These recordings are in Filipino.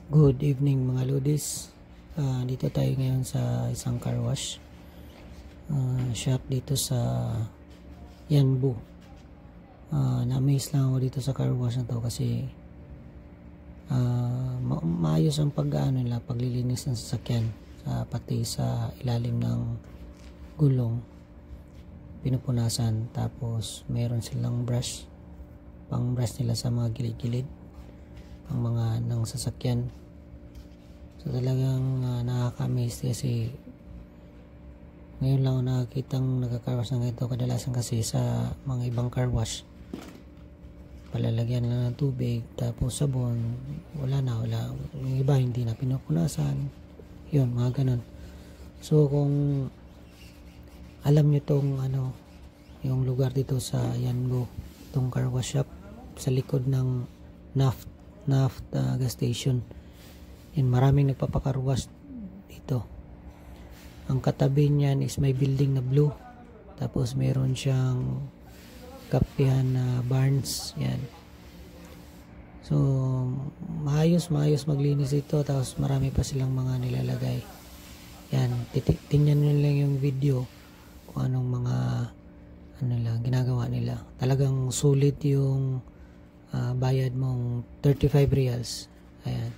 Good evening mga Lodis. Dito tayo ngayon sa isang car wash shop dito sa Yanbu. Na-amaze lang ako dito sa car wash na to kasi maayos ang nila, paglilinis ng sasakyan, pati sa ilalim ng gulong pinupunasan. Tapos meron silang brush, pang brush nila sa mga gilid-gilid ang mga ng sasakyan. So talagang nakaka-amaze kasi ngayon lang ako nakakitang nagka-car wash ng ito. Kadalasan kasi sa mga ibang car wash palalagyan lang ng tubig tapos sabon, wala. Yung iba hindi na pinupunasan, yun, mga ganun. So kung alam nyo tong yung lugar dito sa Yanbu, itong car wash shop sa likod ng Naft gas station, yun, maraming nagpapakarwash dito. Ang katabi niyan is may building na blue, tapos meron siyang kapihan na Barnes, yan. So maayos maglinis ito, tapos marami pa silang mga nilalagay. Yan, tingnan nyo lang yung video kung anong mga ginagawa nila. Talagang sulit yung bayad mong 35 reals. Ayan.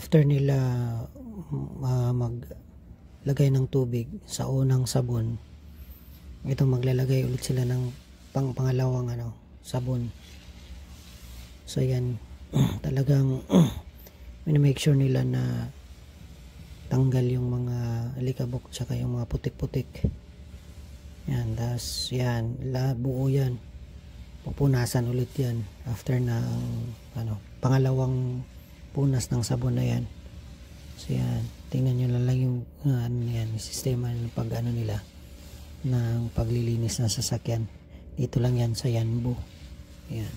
after nila maglagay ng tubig sa unang sabon, ito maglalagay ulit sila ng pangalawang sabon. So yan, talagang make sure nila na tanggal yung mga alikabok tsaka yung mga putik-putik. Yan, tas yan, buo yan, pupunasan ulit yan after ng pangalawang punas ng sabon na yan. So yan, tingnan nyo lang yung yan, yung sistema ng nila ng paglilinis ng sasakyan. Dito lang yan sa Yanbu. Yan.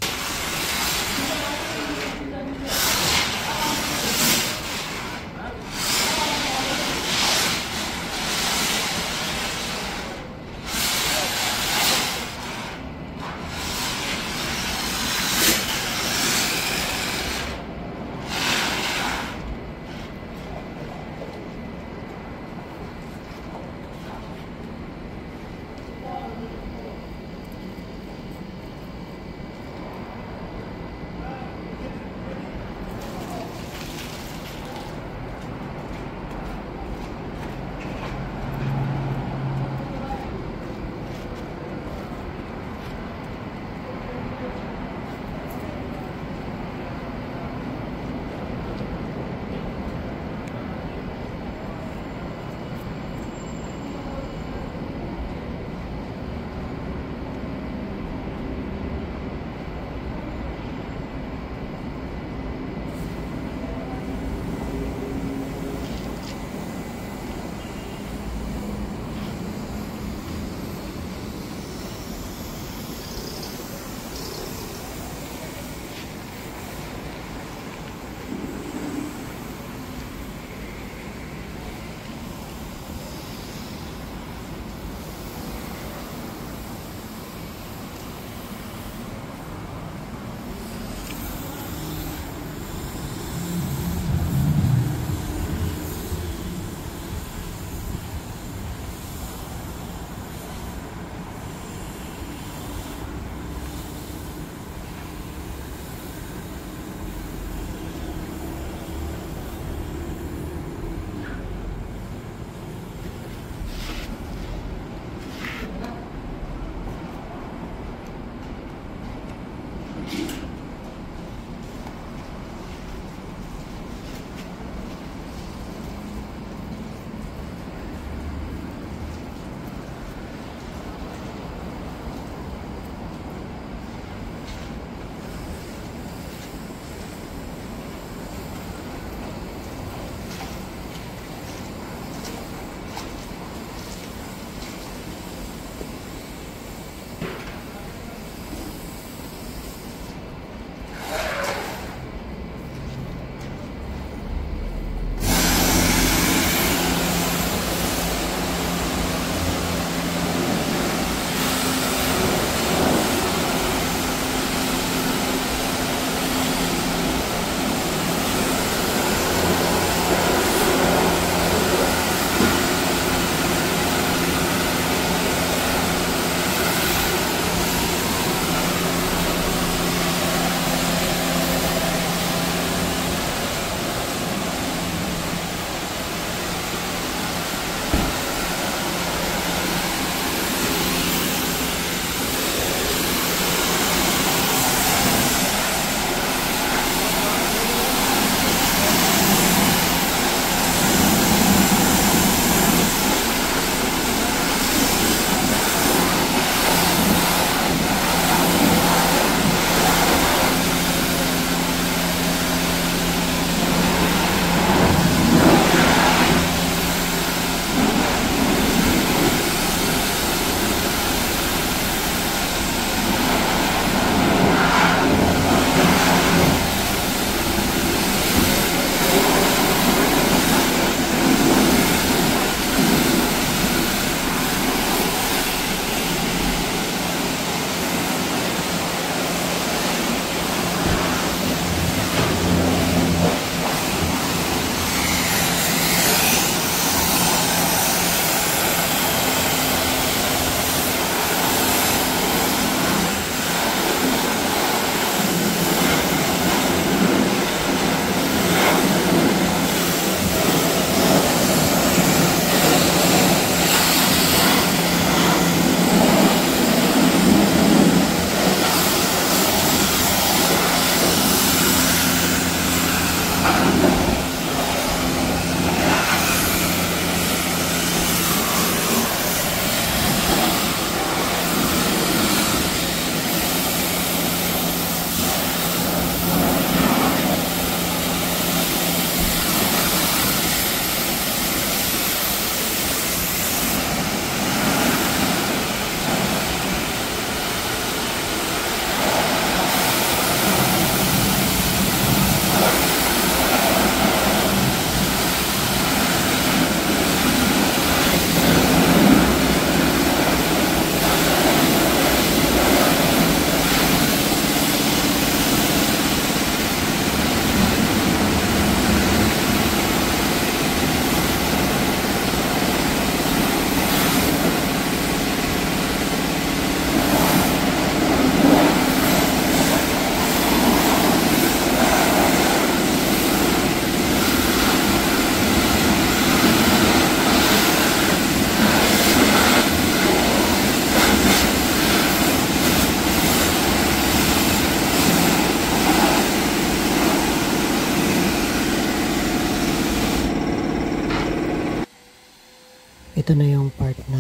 ito na yung part na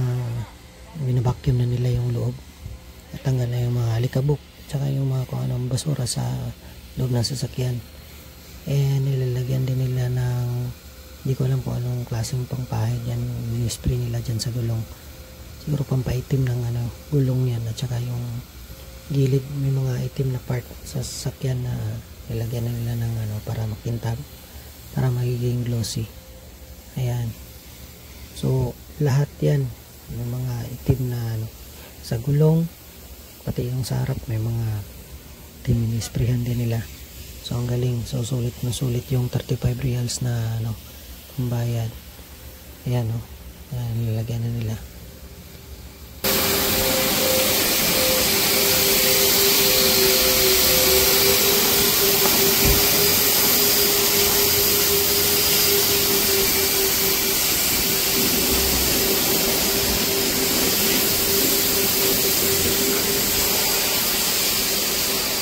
binabacuum na nila yung loob at tanggal na yung mga alikabok tsaka yung mga kung anong basura sa loob ng sasakyan. Nilalagyan din nila ng hindi ko alam kung anong klaseng pangpahid yan, mini-spray nila dyan sa gulong, siguro pampaitim ng gulong yan at saka yung gilid may mga itim na part sa sasakyan na nilagyan na nila ng para makintab, para magiging glossy. Ayan, so lahat yan yung mga itim na sa gulong, pati yung sa harap may mga itim, mini-sprayhan din nila. So ang galing, so sulit na sulit yung 35 reals na pambayad. Ayan nilalagyan na nila.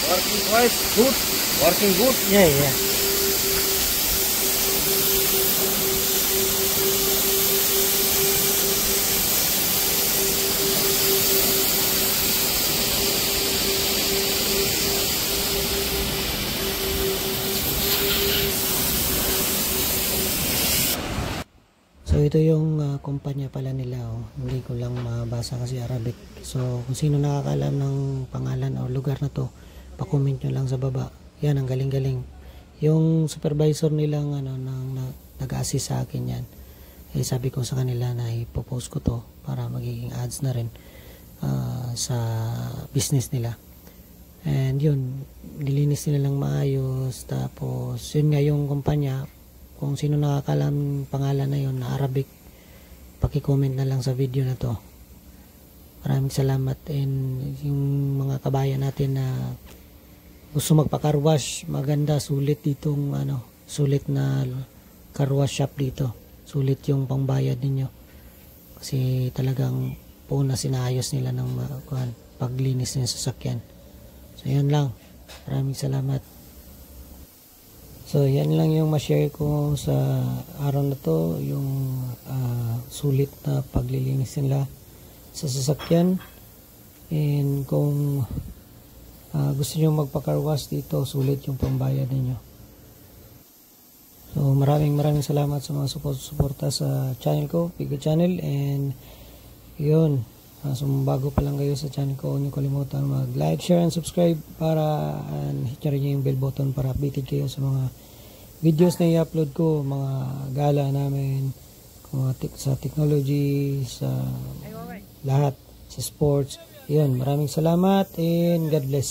Working quite good. Working good. Yeah. So ito yung kumpanya pala nila, hindi ko lang mabasa kasi Arabic. So kung sino nakakaalam ng pangalan o lugar na to, pa-comment nyo lang sa baba. Yan, ang galing-galing. Yung supervisor nilang nag-assist sa akin yan. Sabi ko sa kanila na ipopost ko to para magiging ads na rin sa business nila. And yun, nilinis nila lang maayos. Tapos yun nga yung kumpanya, kung sino nakakalam pangalan na yun na Arabic, paki-comment na lang sa video na to. Maraming salamat. And yung mga kabayan natin na gusto magpa-car wash, maganda, sulit ditong sulit na car wash shop dito. Sulit yung pangbayad ninyo. Kasi talagang na sinayos nila ng paglinis ng sasakyan. So yan lang. Maraming salamat. So yan lang yung ma-share ko sa araw na to, yung sulit na paglilinis nila sa sasakyan. And kung gusto nyo magpa-car wash dito, sulit yung pambayad ninyo. So maraming salamat sa mga suporta sa channel ko, Pigo Channel. And yun, so bago pa lang kayo sa channel ko, huwag nyo kalimutan mag-like, share, and subscribe para hit nyo rin yung bell button para updated kayo sa mga videos na i-upload ko, mga gala namin, sa technology, sa lahat, sa sports. Yun, maraming salamat and God bless.